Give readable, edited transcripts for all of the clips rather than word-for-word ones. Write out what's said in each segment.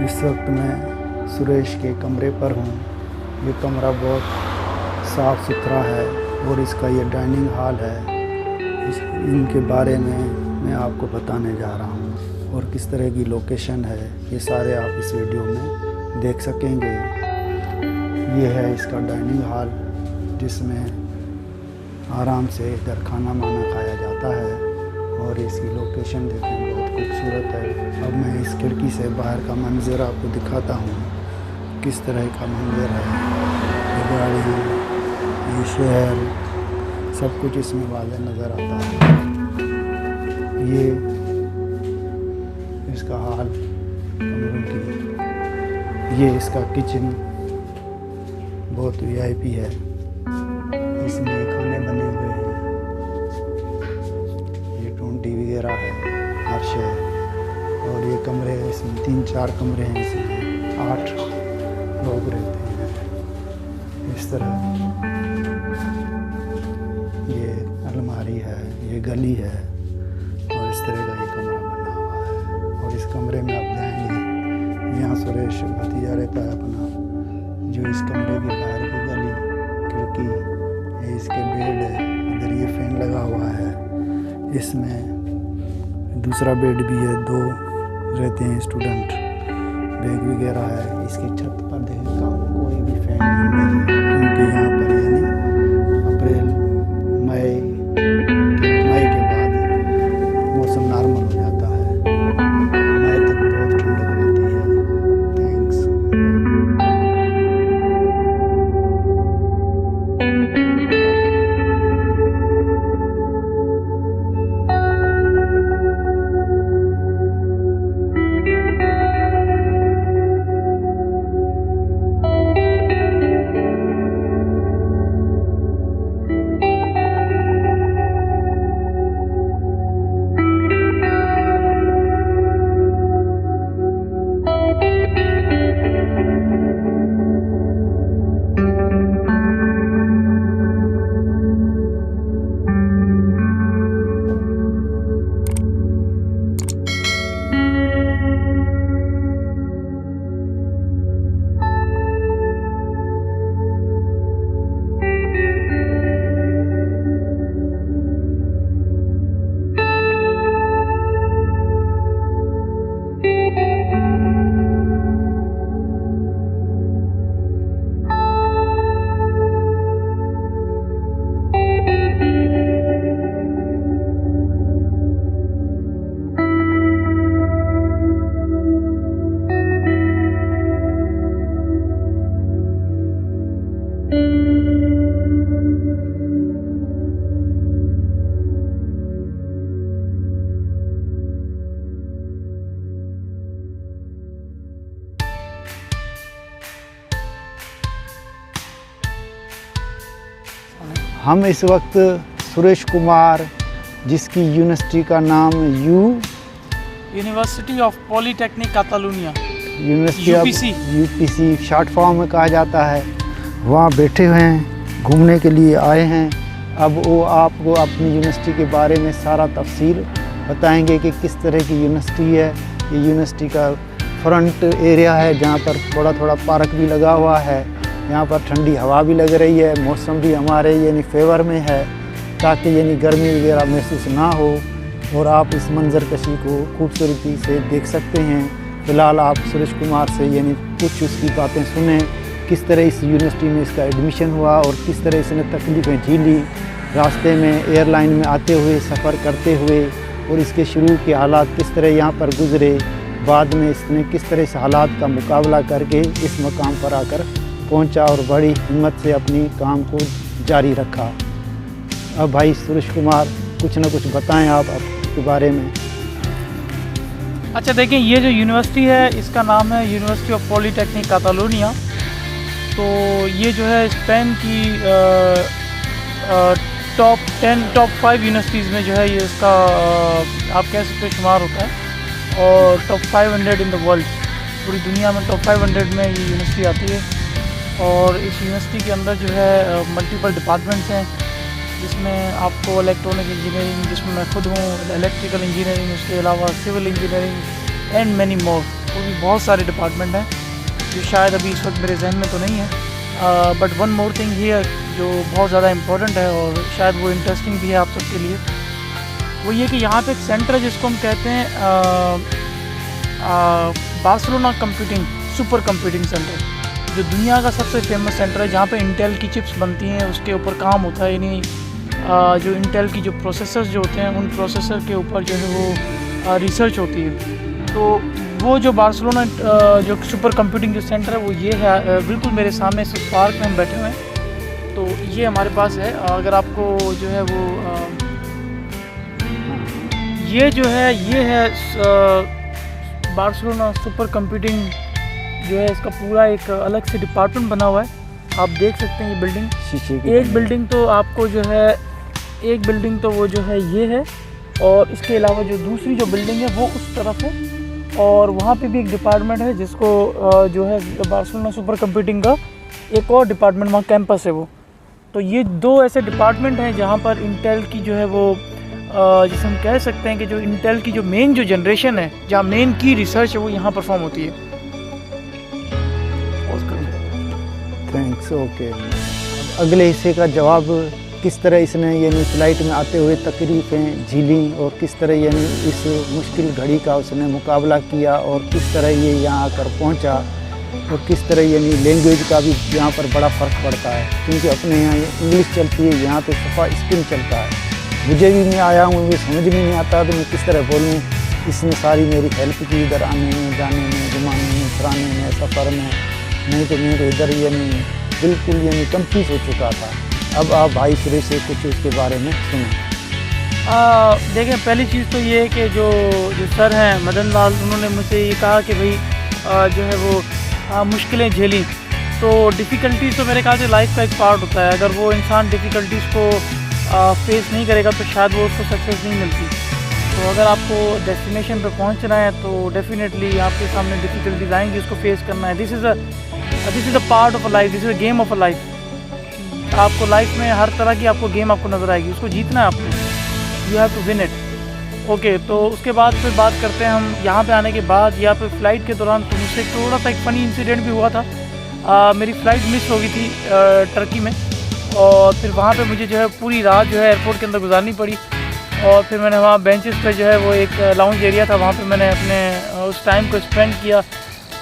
इस वक्त मैं सुरेश के कमरे पर हूँ। ये कमरा बहुत साफ़ सुथरा है और इसका ये डाइनिंग हॉल है। इनके बारे में मैं आपको बताने जा रहा हूँ और किस तरह की लोकेशन है, ये सारे आप इस वीडियो में देख सकेंगे। ये है इसका डाइनिंग हॉल, जिसमें आराम से इधर खाना माना खाया जाता है और इसकी लोकेशन देखें, बहुत खूबसूरत है। अब मैं इस खिड़की से बाहर का मंजर आपको दिखाता हूँ, किस तरह का मंजर है। ये गाड़ी, ये शहर, सब कुछ इसमें वाज़ेह नज़र आता है। ये इसका हाल कमरों की। ये इसका किचन बहुत वीआईपी है, इसमें खाने बने हुए हैं। ये टोंटी वगैरह है, फर्श है और ये कमरे, इसमें 3-4 कमरे हैं, इसमें 8 लोग रहते हैं। इस तरह ये अलमारी है, ये गली है और इस तरह का ये कमरा बना हुआ है। और इस कमरे में आप जाएंगे, यहाँ सुरेश भतीजा रहता है अपना, जो इस कमरे के बाहर की गली, खिड़की, ये इसके बेड है, इधर ये फैन लगा हुआ है। इसमें दूसरा बेड भी है, 2 रहते हैं स्टूडेंट, बैग वगैरह है। इसकी छत पर देखा कोई भी फैन नहीं है, क्योंकि यहाँ पर यानी अप्रैल मई के बाद मौसम नॉर्मल हो जाता है। मई तक बहुत ठंडक रहती है। थैंक्स। हम इस वक्त सुरेश कुमार, जिसकी यूनिवर्सिटी का नाम university of polytechnic Catalonia, university of UPC short form में कहा जाता है, वहाँ बैठे हुए हैं, घूमने के लिए आए हैं। अब वो आपको अपनी यूनिवर्सिटी के बारे में सारा तफसील बताएंगे कि किस तरह की यूनिवर्सिटी है। ये यूनिवर्सिटी का फ्रंट एरिया है, जहाँ पर थोड़ा थोड़ा पार्क भी लगा हुआ है। यहाँ पर ठंडी हवा भी लग रही है, मौसम भी हमारे यानी फेवर में है, ताकि यानी गर्मी वगैरह महसूस ना हो। और आप इस मंजर कशी को खूबसूरती से देख सकते हैं। फ़िलहाल आप सुरेश कुमार से यानी कुछ उसकी बातें सुने, किस तरह इस यूनिवर्सिटी में इसका एडमिशन हुआ और किस तरह इसने तकलीफ़ें झेली रास्ते में, एयरलाइन में आते हुए, सफ़र करते हुए, और इसके शुरू के हालात किस तरह यहाँ पर गुज़रे। बाद में इसने किस तरह इस हालात का मुकाबला करके इस मकाम पर आकर पहुंचा और बड़ी हिम्मत से अपनी काम को जारी रखा। अब भाई सुरेश कुमार कुछ ना कुछ बताएं आप आपके बारे में। अच्छा देखिए, ये जो यूनिवर्सिटी है इसका नाम है यूनिवर्सिटी ऑफ पॉलीटेक्निक कैटालोनिया। तो ये जो है स्पेन की टॉप 5 यूनिवर्सिटीज़ में जो है ये इसका आप कह सकते हो शुमार होता है, और टॉप 500 इन द वर्ल्ड, पूरी दुनिया में टॉप 500 में ये यूनिवर्सिटी आती है। और इस यूनिवर्सिटी के अंदर जो है मल्टीपल डिपार्टमेंट्स हैं, जिसमें आपको इलेक्ट्रॉनिक इंजीनियरिंग, जिसमें मैं खुद हूँ, इलेक्ट्रिकल इंजीनियरिंग, उसके अलावा civil engineering and many more. और भी बहुत सारे डिपार्टमेंट हैं जो शायद अभी इस वक्त मेरे जहन में तो नहीं है। But one more thing here जो बहुत ज़्यादा इम्पोर्टेंट है और शायद वो इंटरेस्टिंग भी है आप सबके लिए, वो ये कि यहाँ पे एक सेंटर है जिसको हम कहते हैं Barcelona computing super computing centre, जो दुनिया का सबसे फेमस सेंटर है, जहाँ पे इंटेल की चिप्स बनती हैं, उसके ऊपर काम होता है। यानी जो इंटेल की जो प्रोसेसर्स जो होते हैं उन प्रोसेसर के ऊपर जो है वो रिसर्च होती है। तो वो जो बार्सिलोना जो सुपर कंप्यूटिंग जो सेंटर है वो ये है, बिल्कुल मेरे सामने इस पार्क में हम बैठे हुए हैं। तो ये हमारे पास है, अगर आपको जो है वो ये जो है ये है बार्सिलोना सुपर कंप्यूटिंग जो है, इसका पूरा एक अलग से डिपार्टमेंट बना हुआ है। आप देख सकते हैं ये बिल्डिंग, एक बिल्डिंग तो आपको जो है एक बिल्डिंग तो वो जो है ये है, और इसके अलावा जो दूसरी जो बिल्डिंग है वो उस तरफ है, और वहाँ पे भी एक डिपार्टमेंट है जिसको जो है बार्सिलोना सुपर कंप्यूटिंग का एक और डिपार्टमेंट वहाँ कैंपस है वो। तो ये दो ऐसे डिपार्टमेंट हैं जहाँ पर इंटेल की जो है वो जिसे हम कह सकते हैं कि जो इंटेल की जो मेन जो जनरेशन है, जहाँ मेन की रिसर्च है वो यहाँ परफॉर्म होती है। थैंक्स। ओके, अगले हिस्से का जवाब किस तरह इसने यानी फ्लाइट में आते हुए तकलीफ़ें झेली और किस तरह यानी इस मुश्किल घड़ी का उसने मुकाबला किया और किस तरह ये यहाँ आकर पहुँचा और किस तरह यानी लैंग्वेज का भी यहाँ पर बड़ा फ़र्क पड़ता है, क्योंकि अपने यहाँ इंग्लिश चलती है, यहाँ तो सफ़ा स्पेन चलता है। मुझे भी मैं आया हूँ, मुझे समझ में नहीं आता तो मैं किस तरह बोलूँ। इसने सारी मेरी हेल्प की इधर आने में, जाने में, घुमाने में, फिराने में, सफ़र में। नहीं तो मैं तो इधर यानी बिल्कुल यानी कंफ्यूज हो चुका था। अब आप भाई सुरेश से कुछ उसके बारे में सुनें। देखिए, पहली चीज़ तो ये है कि जो सर हैं मदन लाल, उन्होंने मुझसे ये कहा कि भाई जो है वो मुश्किलें झेली। तो डिफ़िकल्टीज़ तो मेरे ख्याल से लाइफ का एक पार्ट होता है। अगर वो इंसान डिफ़िकल्टीज़ को फेस नहीं करेगा तो शायद वो उसको सक्सेस नहीं मिलती। तो अगर आपको डेस्टिनेशन पे पहुंचना है तो डेफिनेटली आपके सामने डिफ़िकल्टीज आएंगी, उसको फेस करना है। This is a part of a life, this is a game of a life. आपको लाइफ में हर तरह की आपको गेम आपको नज़र आएगी, उसको जीतना है आपको। You have to win it. Okay, तो उसके बाद फिर बात करते हैं हम यहाँ पे आने के बाद या फिर फ़्लाइट के दौरान। तो मुझसे थोड़ा सा एक फ़नी इंसिडेंट भी हुआ था। मेरी फ़्लाइट मिस हो गई थी टर्की में, और फिर वहाँ पे मुझे जो है पूरी रात जो है एयरपोर्ट के अंदर गुजारनी पड़ी। और फिर मैंने वहाँ बेंचेस पे जो है वो एक लाउंज एरिया था, वहाँ पे मैंने अपने उस टाइम को स्पेंड किया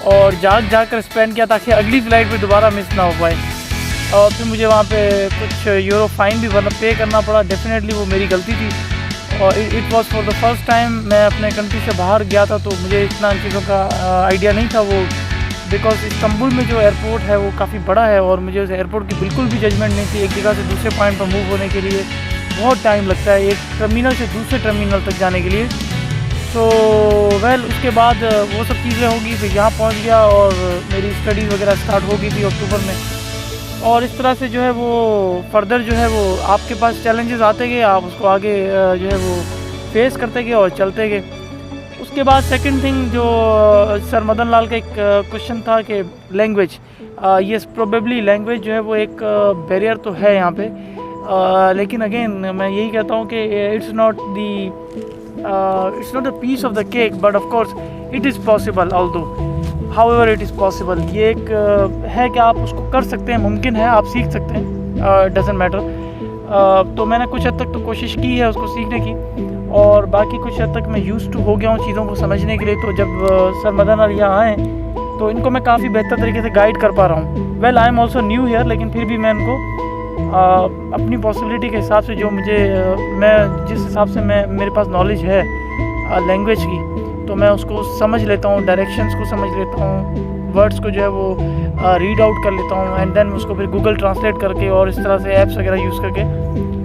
और जाग कर स्पेंड किया ताकि अगली फ़्लाइट पे दोबारा मिस ना हो पाए। और फिर मुझे वहाँ पे कुछ यूरो फ़ाइन भी पे करना पड़ा। डेफिनेटली वो मेरी गलती थी, और it was for the first time मैं अपने कंट्री से बाहर गया था, तो मुझे इतना चीज़ों का आइडिया नहीं था वो, बिकॉज इस्तांबुल में जो एयरपोर्ट है वो काफ़ी बड़ा है और मुझे उस एयरपोर्ट की बिल्कुल भी जजमेंट नहीं थी। एक जगह से दूसरे पॉइंट पर मूव होने के लिए बहुत टाइम लगता है, एक टर्मिनल से दूसरे टर्मिनल तक जाने के लिए। तो उसके बाद वो सब चीज़ें होगी, फिर यहाँ पहुँच गया और मेरी स्टडीज़ वगैरह स्टार्ट हो गई थी अक्टूबर में। और इस तरह से जो है वो फर्दर जो है वो आपके पास चैलेंजेस आते गए, आप उसको आगे जो है वो फेस करते गए और चलते गए। उसके बाद सेकंड थिंग जो सर मदन लाल का एक क्वेश्चन था कि लैंग्वेज, यस प्रोबेबली लैंग्वेज जो है वो एक बैरियर तो है यहाँ पे, लेकिन अगेन मैं यही कहता हूँ कि it's not the piece of the cake, but of course it is possible, although however it is possible. ये एक है कि आप उसको कर सकते हैं, मुमकिन है, आप सीख सकते हैं, डजेंट मैटर। तो मैंने कुछ हद तक तो कोशिश की है उसको सीखने की, और बाकी कुछ हद तक मैं यूज्ड टू हो गया हूँ चीज़ों को समझने के लिए। तो जब सर मदन लाल यहाँ आए तो इनको मैं काफ़ी बेहतर तरीके से गाइड कर पा रहा हूँ। Well I am also new here, लेकिन फिर भी मैं इनको अपनी पॉसिबिलिटी के हिसाब से जो मुझे मैं जिस हिसाब से मेरे पास नॉलेज है लैंग्वेज की, तो मैं उसको समझ लेता हूँ, डायरेक्शंस को समझ लेता हूँ, वर्ड्स को जो है वो रीड आउट कर लेता हूँ, एंड देन उसको फिर गूगल ट्रांसलेट करके और इस तरह से ऐप्स वगैरह यूज़ करके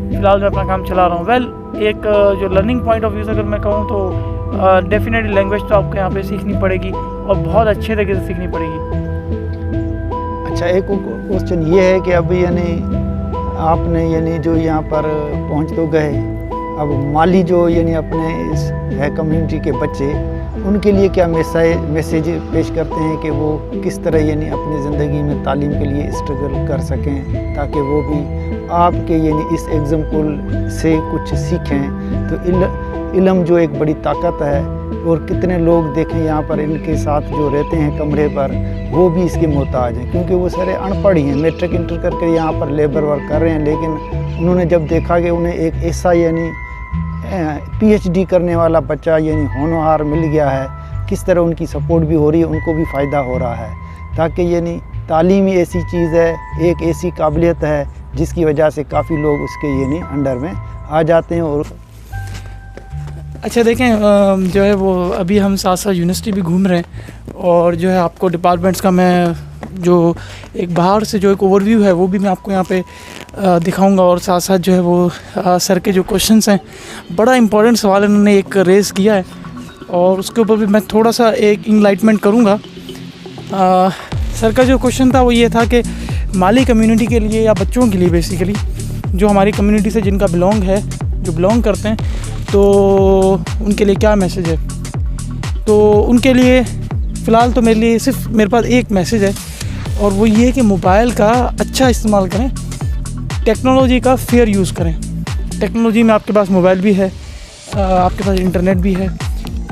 फ़िलहाल मैं अपना काम चला रहा हूँ। वेल एक जो लर्निंग पॉइंट ऑफ व्यू से अगर मैं कहूँ तो डेफिनेटली लैंग्वेज तो आपको यहाँ पे सीखनी पड़ेगी और बहुत अच्छे तरीके से सीखनी पड़ेगी। अच्छा, एक क्वेश्चन ये है कि अब यानी आपने यानी जो यहाँ पर पहुँच तो गए, अब माली जो यानी अपने इस है कम्युनिटी के बच्चे, उनके लिए क्या मैसेज पेश करते हैं कि वो किस तरह यानी अपनी ज़िंदगी में तालीम के लिए स्ट्रगल कर सकें, ताकि वो भी आपके यानी इस एग्जाम्पल से कुछ सीखें। तो इल्म जो एक बड़ी ताकत है, और कितने लोग देखें यहाँ पर इनके साथ जो रहते हैं कमरे पर, वो भी इसके मोहताज हैं, क्योंकि वो सारे अनपढ़ ही हैं, मैट्रिक इंटर करके यहाँ पर लेबर वर्क कर रहे हैं। लेकिन उन्होंने जब देखा कि उन्हें एक ऐसा यानी PhD करने वाला बच्चा यानी होनहार मिल गया है, किस तरह उनकी सपोर्ट भी हो रही है, उनको भी फ़ायदा हो रहा है। ताकि यानी तालीम ही ऐसी चीज़ है, एक ऐसी काबिलियत है जिसकी वजह से काफ़ी लोग उसके यानी अंडर में आ जाते हैं। और अच्छा देखें, जो है वो अभी हम साथ साथ यूनिवर्सिटी भी घूम रहे हैं, और जो है आपको डिपार्टमेंट्स का मैं जो एक बाहर से जो एक ओवरव्यू है वो भी मैं आपको यहाँ पे दिखाऊंगा। और साथ साथ जो है वो सर के जो क्वेश्चंस हैं, बड़ा इंपॉर्टेंट सवाल इन्होंने एक रेज़ किया है, और उसके ऊपर भी मैं थोड़ा सा एक इनलाइटमेंट करूँगा। सर का जो क्वेश्चन था वो ये था कि माली कम्युनिटी के लिए या बच्चों के लिए बेसिकली जो हमारी कम्युनिटी से जिनका बिलोंग करते हैं, तो उनके लिए क्या मैसेज है। तो उनके लिए फ़िलहाल तो मेरे पास एक मैसेज है, और वो ये है कि मोबाइल का अच्छा इस्तेमाल करें, टेक्नोलॉजी का फेयर यूज़ करें। टेक्नोलॉजी में आपके पास मोबाइल भी है, आपके पास इंटरनेट भी है,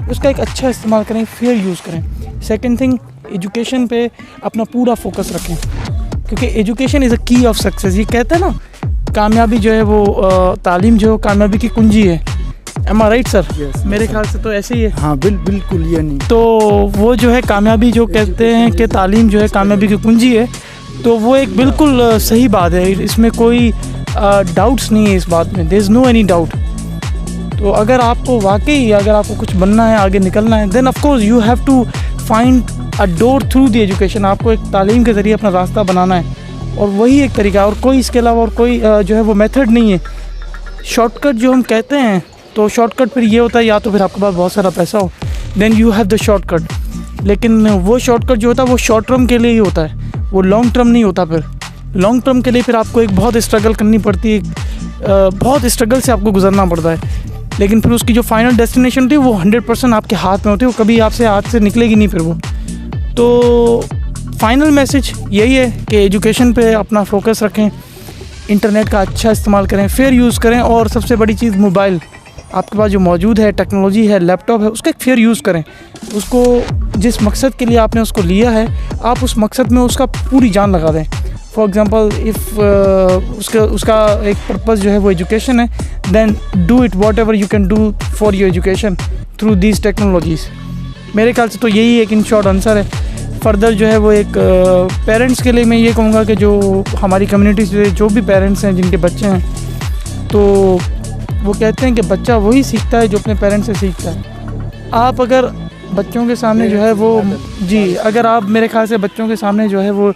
उसका एक अच्छा इस्तेमाल करें, फेयर यूज़ करें। सेकंड थिंग, एजुकेशन पे अपना पूरा फोकस रखें, क्योंकि एजुकेशन इज़ अ की ऑफ सक्सेस। ये कहते हैं ना, कामयाबी जो है वो तालीम जो है कामयाबी की कुंजी है। एम आई राइट सर? Yes, मेरे ख्याल से तो ऐसे ही है। हाँ बिल्कुल ये नहीं। तो वो जो है कामयाबी जो कहते हैं कि तालीम जो है कामयाबी की कुंजी है, तो वो एक बिल्कुल सही बात है, इसमें कोई डाउट्स नहीं है इस बात में, there is no any doubt. तो अगर आपको कुछ बनना है, आगे निकलना है, then of course you have to find a door through the education. आपको एक तालीम के ज़रिए अपना रास्ता बनाना है, और वही एक तरीका है, और कोई इसके अलावा और कोई जो है वो मेथड नहीं है। शॉर्टकट जो हम कहते हैं, तो शॉर्टकट फिर ये होता है, या तो फिर आपके पास बहुत सारा पैसा हो, then you have the shortcut. लेकिन वो शॉर्टकट जो होता है वो शॉर्ट टर्म के लिए ही होता है, वो लॉन्ग टर्म नहीं होता। फिर लॉन्ग टर्म के लिए फिर आपको एक बहुत स्ट्रगल करनी पड़ती है, बहुत स्ट्रगल से आपको गुजरना पड़ता है। लेकिन फिर उसकी जो फाइनल डेस्टिनेशन होती है वो 100% आपके हाथ में होती है, वो कभी आपसे हाथ से निकलेगी नहीं फिर वो। तो फाइनल मैसेज यही है कि एजुकेशन पे अपना फोकस रखें, इंटरनेट का अच्छा इस्तेमाल करें, फेयर यूज़ करें, और सबसे बड़ी चीज़ मोबाइल आपके पास जो मौजूद है, टेक्नोलॉजी है, लैपटॉप है, उसका एक फेयर यूज़ करें। उसको जिस मकसद के लिए आपने उसको लिया है, आप उस मकसद में उसका पूरी जान लगा दें। फॉर एग्ज़ाम्पल इफ़ उसका एक पर्पज़ जो है वो एजुकेशन है, then do it whatever you can do for your education through these technologies. मेरे ख्याल से तो यही एक इन शॉर्ट आंसर है। फर्दर जो है वो एक पेरेंट्स के लिए मैं ये कहूँगा कि जो हमारी कम्युनिटी से जो भी पेरेंट्स हैं जिनके बच्चे हैं, तो वो कहते हैं कि बच्चा वही सीखता है जो अपने पेरेंट्स से सीखता है। आप अगर बच्चों के सामने जो है वो अगर आप मेरे ख्याल से बच्चों के सामने जो है वो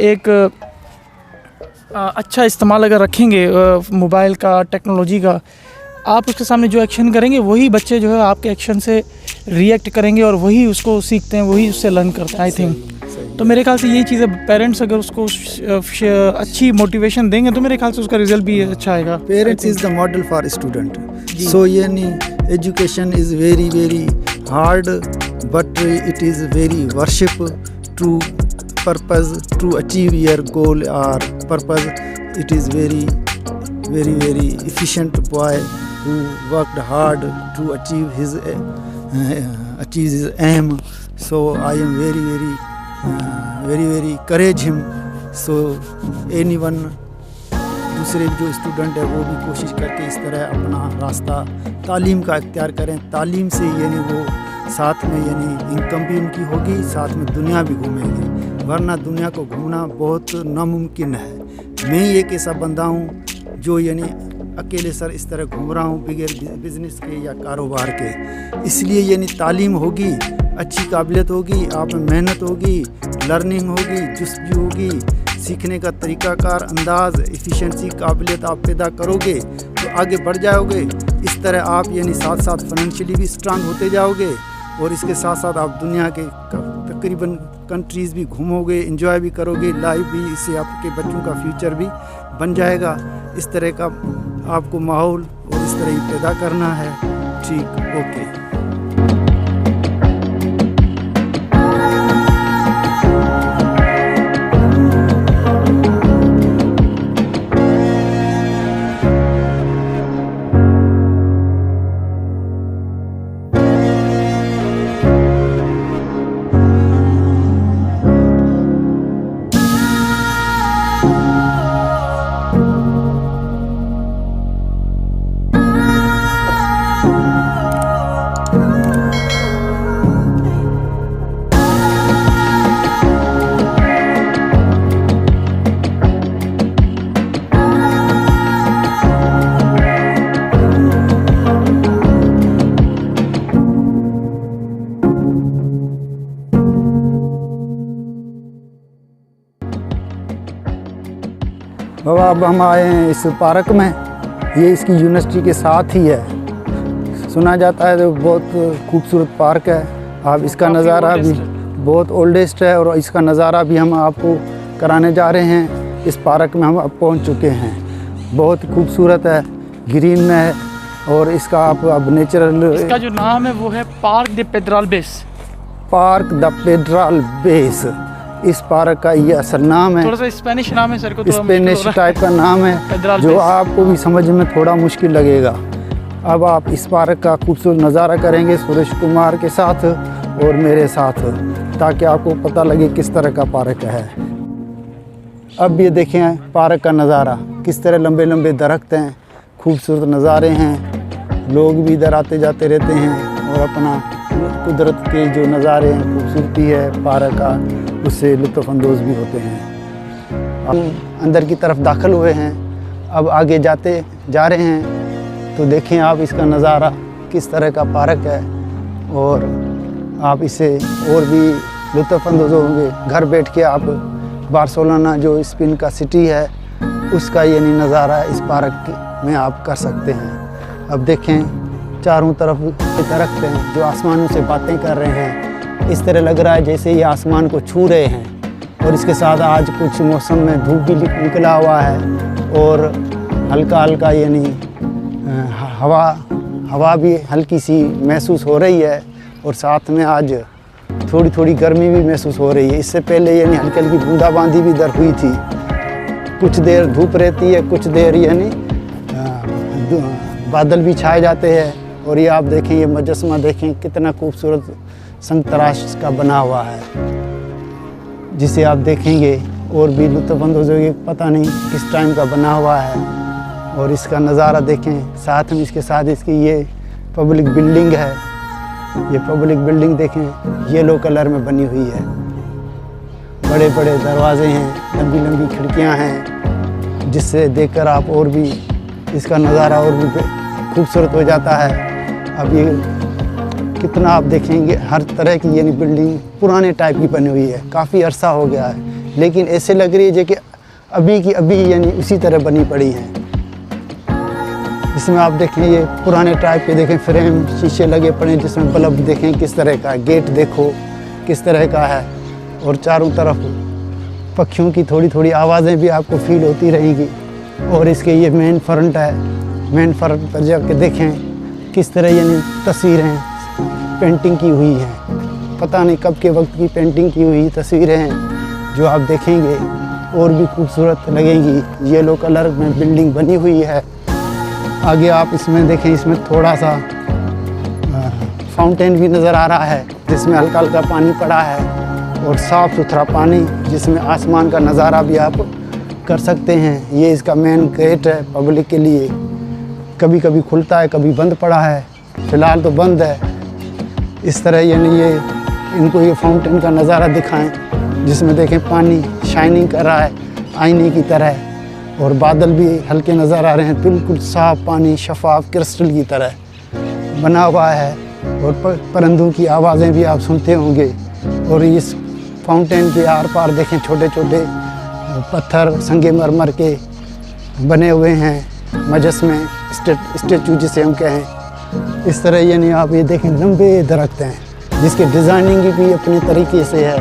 एक अच्छा इस्तेमाल अगर रखेंगे मोबाइल का, टेक्नोलॉजी का, आप उसके सामने जो एक्शन करेंगे वही बच्चे जो है आपके एक्शन से रिएक्ट करेंगे, और वही उसको सीखते हैं, वही उससे लर्न करते हैं। आई थिंक तो मेरे ख्याल से यही चीज़ है, पेरेंट्स अगर उसको अच्छी मोटिवेशन देंगे तो मेरे ख्याल से उसका रिजल्ट भी अच्छा आएगा। Parents is the model for student. So यानी education is very very hard, but it is very worship to purpose to achieve your goal or purpose. It is very efficient boy who worked hard to achieve his aim. So I am very encourage him. So anyone दूसरे जो student है वो भी कोशिश करके इस तरह अपना रास्ता तालीम का इख्तियार करें। तालीम से यानी वो साथ में यानी इनकम भी उनकी होगी, साथ में दुनिया भी घूमेंगे, वरना दुनिया को घूमना बहुत नामुमकिन है। मैं एक ऐसा बंदा हूँ जो यानी अकेले सर इस तरह घूम रहा हूँ बगैर बिजनेस के या कारोबार के। इसलिए यानी तालीम होगी, अच्छी काबिलियत होगी, आप में मेहनत होगी, लर्निंग होगी, जुस्ती होगी, सीखने का तरीक़ाकार, अंदाज़, एफिशिएंसी, काबिलियत आप पैदा करोगे तो आगे बढ़ जाओगे। इस तरह आप यानी साथ साथ फाइनेंशियली भी स्ट्रांग होते जाओगे, और इसके साथ साथ आप दुनिया के तकरीबन कंट्रीज़ भी घूमोगे, एंजॉय भी करोगे, लाइफ भी, इससे आपके बच्चों का फ्यूचर भी बन जाएगा। इस तरह का आपको माहौल और इस तरह ही पैदा करना है। ठीक, ओके। बाबा अब हम आए हैं इस पार्क में, ये इसकी यूनिवर्सिटी के साथ ही है। सुना जाता है तो बहुत खूबसूरत पार्क है। आप इसका नज़ारा भी बहुत ओल्डेस्ट है और इसका नज़ारा भी हम आपको कराने जा रहे हैं। इस पार्क में हम अब पहुंच चुके हैं। बहुत खूबसूरत है, ग्रीन में है और इसका आप अब नेचुरल, इसका जो नाम है वो है पार्क द पेड्राल बेस। पार्क द पेड्राल बेस इस पार्क का ये असल नाम है। थोड़ा सा स्पेनिश नाम है सर को, स्पेनिश टाइप का नाम है पेड्राल जो बेस। आपको भी समझ में थोड़ा मुश्किल लगेगा। अब आप इस पार्क का खूबसूरत नज़ारा करेंगे सुरेश कुमार के साथ और मेरे साथ, ताकि आपको पता लगे किस तरह का पार्क है। अब ये देखें पार्क का नज़ारा, किस तरह लंबे लंबे दरख्त हैं, खूबसूरत नज़ारे हैं। लोग भी इधर आते जाते रहते हैं और अपना कुदरत के जो नज़ारे हैं, खूबसूरती है पार्क का, उससे लुत्फ़अंदोज़ भी होते हैं। हम अंदर की तरफ दाखिल हुए हैं, अब आगे जाते जा रहे हैं तो देखें आप इसका नज़ारा, किस तरह का पार्क है और आप इससे और भी लुत्फ़अंदोज़ होंगे। घर बैठ के आप बार्सिलोना जो स्पेन का सिटी है उसका ये नज़ारा इस पार्क में आप कर सकते हैं। अब देखें चारों तरफ दरख्त हैं जो आसमानों से बातें कर रहे हैं। इस तरह लग रहा है जैसे ये आसमान को छू रहे हैं। और इसके साथ आज कुछ मौसम में धूप भी निकला हुआ है और हल्का हल्का यानी हवा भी हल्की सी महसूस हो रही है और साथ में आज थोड़ी थोड़ी गर्मी भी महसूस हो रही है। इससे पहले यानी हल्की हल्की बूंदाबांदी भी इधर हुई थी। कुछ देर धूप रहती है, कुछ देर यानी बादल भी छाए जाते हैं। और ये आप देखें, ये मुजस्समा देखें कितना खूबसूरत संतराश का बना हुआ है, जिसे आप देखेंगे और भी लुत्फ़अंदोज़ होंगे। पता नहीं किस टाइम का बना हुआ है। और इसका नज़ारा देखें, साथ में इसके साथ इसकी ये पब्लिक बिल्डिंग है। ये पब्लिक बिल्डिंग देखें येलो कलर में बनी हुई है। बड़े बड़े दरवाजे हैं, लंबी लंबी खिड़कियां हैं, जिससे देखकर आप और भी इसका नज़ारा और भी खूबसूरत हो जाता है। अब ये कितना आप देखेंगे, हर तरह की यानी बिल्डिंग पुराने टाइप की बनी हुई है। काफ़ी अरसा हो गया है लेकिन ऐसे लग रही है कि अभी की अभी यानी उसी तरह बनी पड़ी हैं। इसमें आप देखें ये पुराने टाइप के देखें फ्रेम शीशे लगे पड़े हैं, जिसमें बल्ब देखें किस तरह का है, गेट देखो किस तरह का है। और चारों तरफ पक्षियों की थोड़ी थोड़ी आवाज़ें भी आपको फील होती रहेंगी। और इसके ये मेन फ्रंट है, मेन फ्रंट पर जाके देखें किस तरह यानी तस्वीरें पेंटिंग की हुई हैं। पता नहीं कब के वक्त की पेंटिंग की हुई तस्वीरें हैं जो आप देखेंगे और भी खूबसूरत लगेंगी। येलो कलर में बिल्डिंग बनी हुई है। आगे आप इसमें देखें, इसमें थोड़ा सा फाउंटेन भी नज़र आ रहा है, जिसमें हल्का हल्का पानी पड़ा है और साफ़ सुथरा पानी, जिसमें आसमान का नज़ारा भी आप कर सकते हैं। ये इसका मेन गेट है पब्लिक के लिए। कभी कभी खुलता है, कभी बंद पड़ा है, फ़िलहाल तो बंद है। इस तरह यानी ये इनको ये फाउंटेन का नज़ारा दिखाएं, जिसमें देखें पानी शाइनिंग कर रहा है आईने की तरह, और बादल भी हल्के नज़र आ रहे हैं। बिल्कुल साफ़ पानी, शफाफ क्रिस्टल की तरह बना हुआ है। और परिंदों की आवाज़ें भी आप सुनते होंगे। और इस फाउंटेन के आर पार देखें छोटे छोटे पत्थर संगमरमर के बने हुए हैं, मुजस्समे स्टेचू जिसे हम कहें। इस तरह यानी आप ये देखें लंबे दरख्त हैं, जिसके डिज़ाइनिंग भी अपने तरीके से है।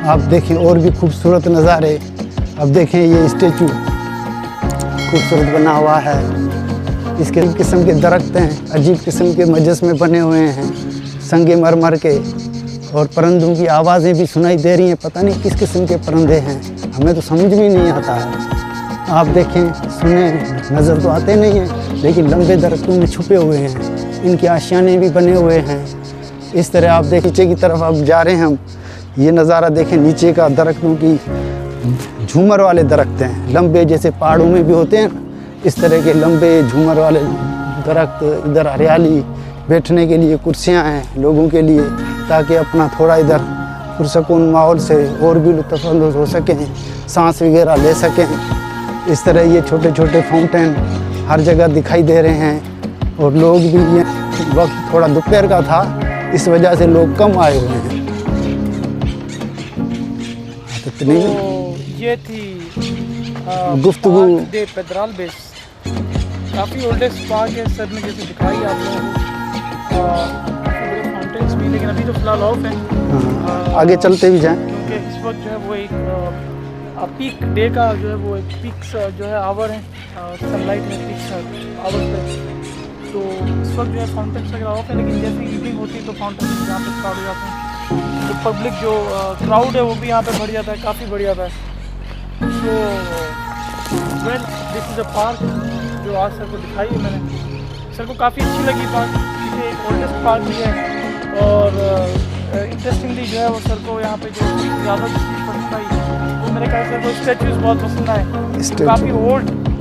आप देखें और भी खूबसूरत नज़ारे। अब देखें ये स्टेचू खूबसूरत बना हुआ है। इसके किस्म के दरख्त हैं, अजीब किस्म के मुजस्समे बने हुए हैं संगमरमर के। और परिंदों की आवाज़ें भी सुनाई दे रही हैं। पता नहीं किस किस्म के परिंदे हैं, हमें तो समझ भी नहीं आता है। आप देखें, सुने, नज़र तो आते नहीं हैं लेकिन लंबे दरख्तों में छुपे हुए हैं। इनके आशियाने भी बने हुए हैं। इस तरह आप देखें, नीचे की तरफ अब जा रहे हैं हम। ये नज़ारा देखें, नीचे का दरख्तों की झूमर वाले दरख्त हैं, लंबे जैसे पहाड़ों में भी होते हैं। इस तरह के लंबे झूमर वाले दरख्त। इधर हरियाली, बैठने के लिए कुर्सियां हैं लोगों के लिए, ताकि अपना थोड़ा इधर पुरसकून माहौल से और भी लुत्फ़अंदोज़ हो सकें, सांस वगैरह ले सकें। इस तरह ये छोटे छोटे फाउंटेन हर जगह दिखाई दे रहे हैं। और लोग भी, ये वक्त थोड़ा दोपहर का था, इस वजह से लोग कम आए हुए हैं। तो ये थी गुफ्तगू दे पेद्राल बेस काफ़ी ओल्डेस्ट पार्क है सर ने जैसे दिखाई आप लोगों को काफ़ी बड़े फाउंटेन्स भी, लेकिन अभी तो फिलहाल ऑफ है। हाँ, आगे चलते भी जाएं। क्योंकि इस वक्त जो है वो एक पीक डे का जो है वो एक पीक्स जो है आवर है सनलाइट में पीक्स आवर पे, तो इस वक्त जो है फाउंटेन्स वगैरह ऑफ है, लेकिन जैसे इवनिंग होती है तो फाउंटेन्स यहाँ पे स्टार्ट हो जाते हैं। तो पब्लिक जो क्राउड है वो भी यहाँ पे बढ़ जाता है, काफ़ी बढ़ जाता है। तो well this is a park जो आज सर को दिखाई है मैंने। सर को काफ़ी अच्छी लगी पार्क, क्योंकि एक ओल्डेस्ट पार्क भी है और इंटरेस्टिंगली जो है वो सर को यहाँ पे जो ज़्यादा चीज़ पसंद आई वो मेरे ख्याल से वो स्टैचूज़ बहुत पसंद आए। काफ़ी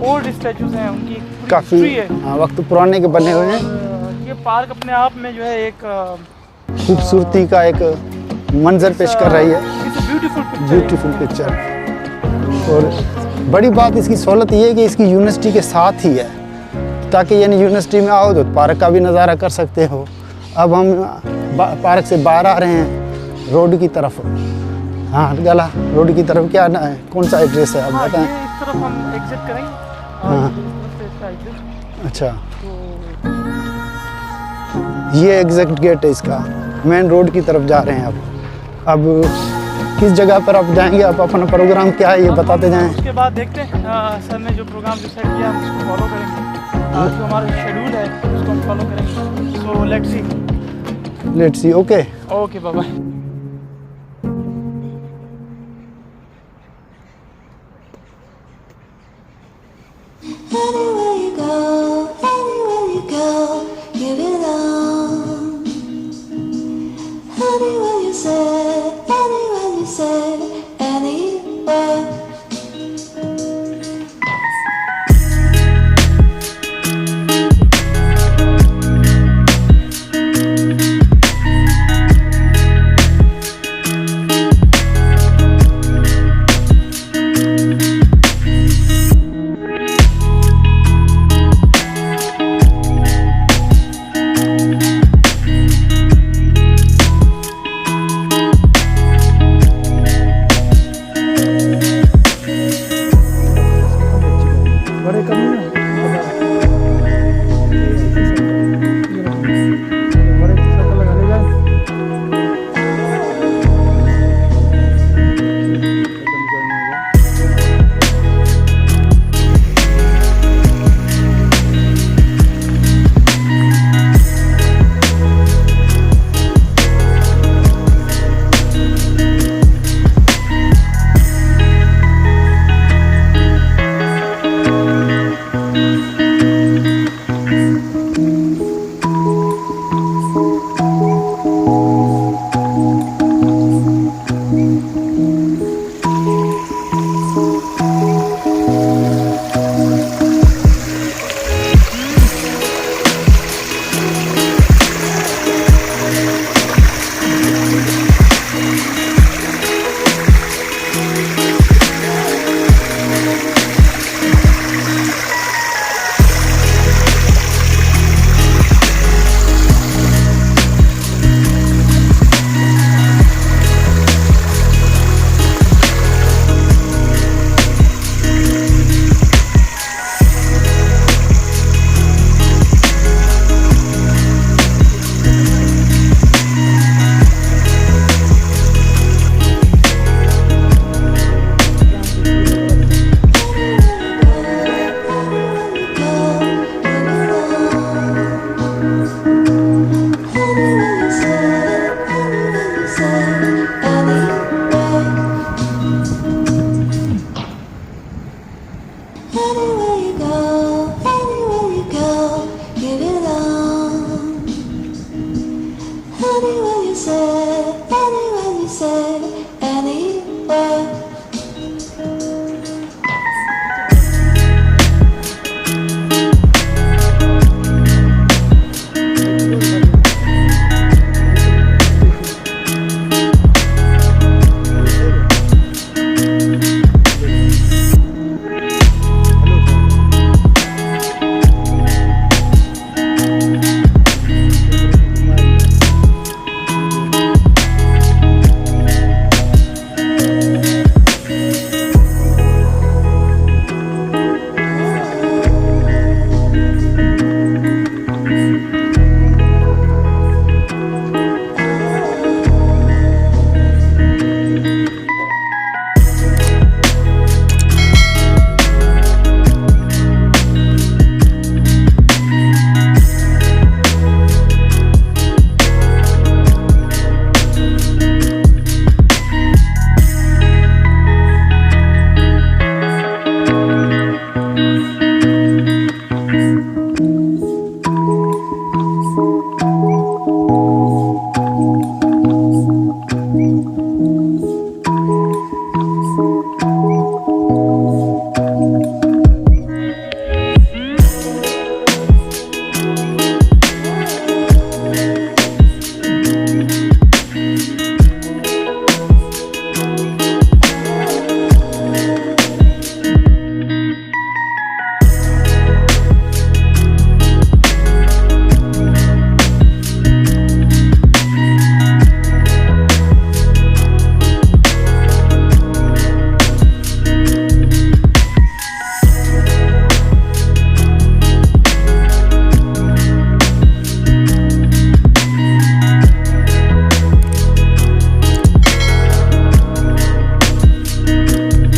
ओल्ड स्टैचूज़ हैं, उनकी काफ़ी हिस्ट्री है, वक्त पुराने के बने हुए हैं। ये पार्क अपने आप में जो है एक खूबसूरती का एक मंजर पेश कर रही है। Beautiful picture. और बड़ी बात इसकी सहूलत ये है कि इसकी यूनिवर्सिटी के साथ ही है, ताकि यानी यूनिवर्सिटी में आओ तो पार्क का भी नज़ारा कर सकते हो। अब हम पार्क से बाहर आ रहे हैं रोड की तरफ। हाँ गला रोड की तरफ क्या ना है, कौन सा एड्रेस है आप बताएं? इस तरफ हम एग्जिट करेंगे। हाँ अच्छा, तो ये एग्जैक्ट गेट है इसका, मेन रोड की तरफ जा रहे हैं अब किस जगह पर आप जाएंगे, आप अपना प्रोग्राम क्या है ये बताते जाएं। उसके बाद देखते हैं सर ने जो प्रोग्राम डिसाइड किया हम उसको फॉलो करेंगे, जो हमारा शेड्यूल है उसको हम फॉलो करेंगे। So let's see okay bye bye.